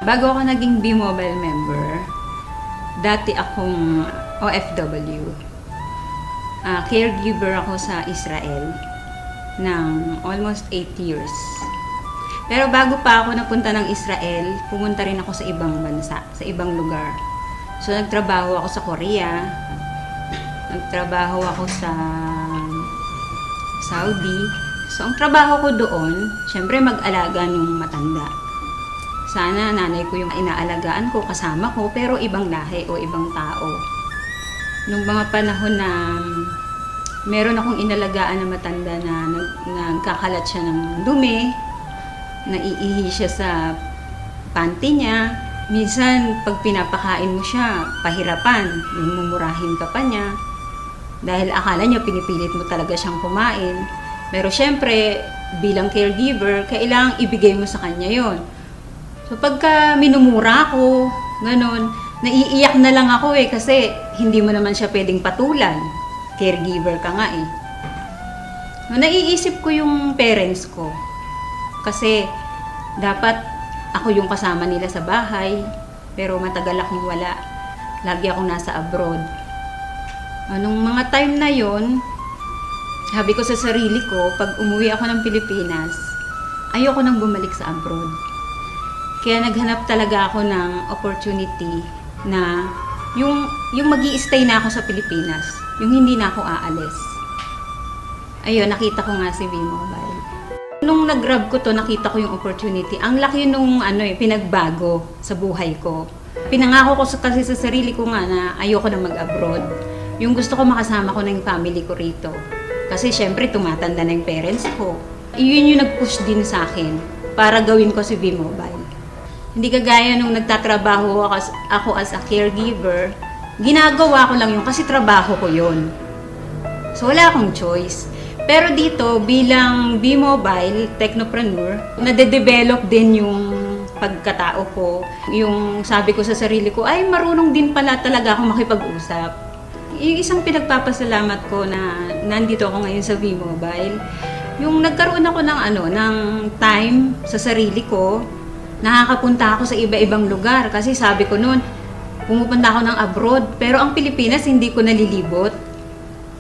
Bago ako naging B-Mobile member, dati akong OFW. Caregiver ako sa Israel ng almost 8 years. Pero bago pa ako napunta ng Israel, pumunta rin ako sa ibang bansa, sa ibang lugar. So, nagtrabaho ako sa Korea, nagtrabaho ako sa Saudi. So, ang trabaho ko doon, syempre mag-alaga ng matanda. Sana nanay ko yung inaalagaan ko, kasama ko, pero ibang lahi o ibang tao. Nung mga panahon na meron akong inalagaan na matanda na nagkakalat siya ng dumi, naiihi siya sa panty niya, minsan pag pinapakain mo siya, pahirapan, mumurahin ka pa niya, dahil akala niya pinipilit mo talaga siyang kumain. Pero syempre, bilang caregiver, kailangang ibigay mo sa kanya yon. So pagka minumura ko, ganon, naiiyak na lang ako kasi hindi mo naman siya pwedeng patulan. Caregiver ka nga eh. Naiisip ko yung parents ko. Kasi dapat ako yung kasama nila sa bahay, pero matagal akong wala. Lagi akong nasa abroad. Nung mga time na yon, sabi ko sa sarili ko, pag umuwi ako ng Pilipinas, ayoko nang bumalik sa abroad. Kaya naghanap talaga ako ng opportunity na yung mag-i-stay na ako sa Pilipinas, yung hindi na ako aalis. Ayun, nakita ko nga si B-Mobile. Nung nag-grab ko to, nakita ko yung opportunity. Ang laki nung pinagbago sa buhay ko. Pinangako ko kasi sa sarili ko nga na ayoko na mag-abroad. Yung gusto ko makasama ko na yung family ko rito. Kasi syempre tumatanda na yung parents ko. Yun yung nag-push din sa akin para gawin ko si B-Mobile. Hindi kagaya nung nagtatrabaho ako as a caregiver, ginagawa ko lang yun kasi trabaho ko yun. So wala akong choice. Pero dito, bilang B-Mobile technopreneur, nade-develop din yung pagkatao ko. Yung sabi ko sa sarili ko, ay marunong din pala talaga ako makipag-usap. Yung isang pinagpapasalamat ko na nandito ako ngayon sa B-Mobile, yung nagkaroon ako ng time sa sarili ko, nakakapunta ako sa iba-ibang lugar kasi sabi ko noon, pumupunta ako ng abroad, pero ang Pilipinas hindi ko nalilibot.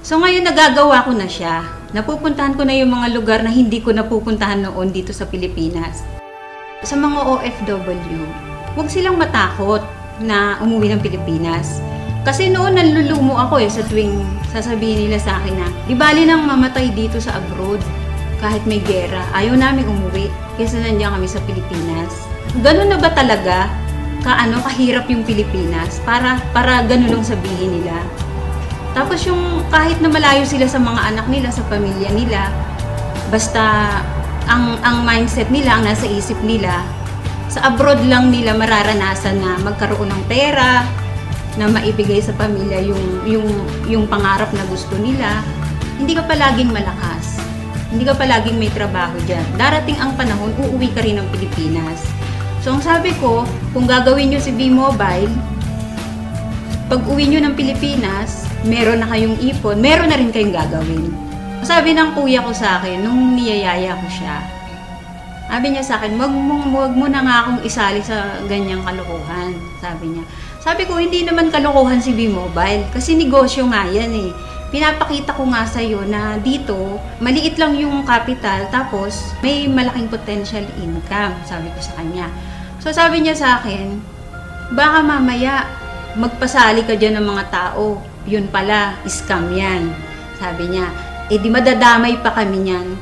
So ngayon nagagawa ko na siya. Napupuntahan ko na yung mga lugar na hindi ko napupuntahan noon dito sa Pilipinas. Sa mga OFW, huwag silang matakot na umuwi ng Pilipinas. Kasi noon nalulumo ako sa tuwing sasabihin nila sa akin na, di bali nang mamatay dito sa abroad. Kahit may gera, ayaw namin umuwi kasi nandiyan kami sa Pilipinas. Ganun na ba talaga kahirap yung Pilipinas para ganun lang sabihin nila? Tapos yung kahit na malayo sila sa mga anak nila, sa pamilya nila, basta ang mindset nila, ang nasa isip nila, sa abroad lang nila mararanasan na magkaroon ng pera, na maibigay sa pamilya yung pangarap na gusto nila. Hindi ka palaging malakas. Hindi ka palaging may trabaho dyan. Darating ang panahon, uuwi ka rin ng Pilipinas. So, ang sabi ko, kung gagawin nyo si B-Mobile, pag uwi nyo ng Pilipinas, meron na kayong ipon, meron na rin kayong gagawin. Sabi ng kuya ko sa akin, nung niyayaya ko siya, sabi niya sa akin, wag mo na nga akong isali sa ganyang kalokohan. Sabi niya. Sabi ko, hindi naman kalokohan si B-Mobile, kasi negosyo nga yan eh. Pinapakita ko nga sa'yo na dito, maliit lang yung capital, tapos may malaking potential income, sabi ko sa kanya. So sabi niya sa akin, baka mamaya magpasali ka dyan ng mga tao, yun pala, scam yan. Sabi niya, di madadamay pa kami niyan.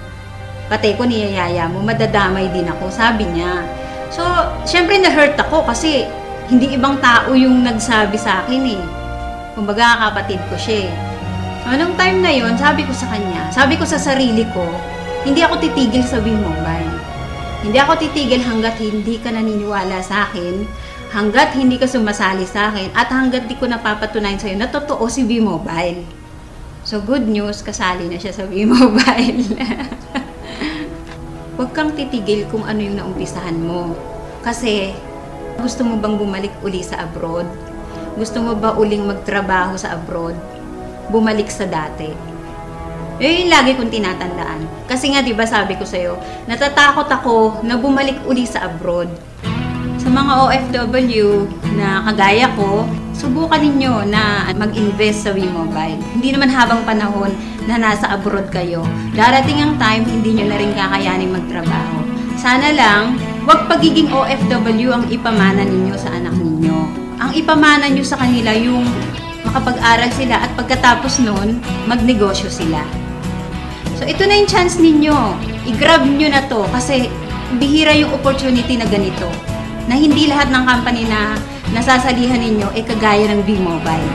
Pati ko niyayaya mo, madadamay din ako, sabi niya. So, syempre na-hurt ako kasi hindi ibang tao yung nagsabi sa akin eh. Kumbaga kapatid ko siya eh. Anong time na yon, sabi ko sa kanya, sabi ko sa sarili ko, hindi ako titigil sa B-Mobile. Hindi ako titigil hanggat hindi ka naniniwala sa akin, hanggat hindi ka sumasali sa akin, at hanggat di ko napapatunayan sa'yo na totoo si B-Mobile. So good news, kasali na siya sa B-Mobile. Huwag kang titigil kung ano yung naumpisahan mo. Kasi gusto mo bang bumalik uli sa abroad? Gusto mo ba uling magtrabaho sa abroad? Bumalik sa dati. Yung lagi kong tinatandaan. Kasi nga, di ba sabi ko sa'yo, natatakot ako na bumalik uli sa abroad. Sa mga OFW na kagaya ko, subukan ninyo na mag-invest sa WeMobile. Hindi naman habang panahon na nasa abroad kayo, darating ang time hindi nyo na rin kakayanin magtrabaho. Sana lang, huwag pagiging OFW ang ipamana ninyo sa anak ninyo. Ang ipamana nyo sa kanila yung makapag-aral sila at pagkatapos nun, magnegosyo sila. So ito na yung chance ninyo. I-grab nyo na to kasi bihira yung opportunity na ganito. Na hindi lahat ng company na nasasalihan ninyo ay kagaya ng WeMobile.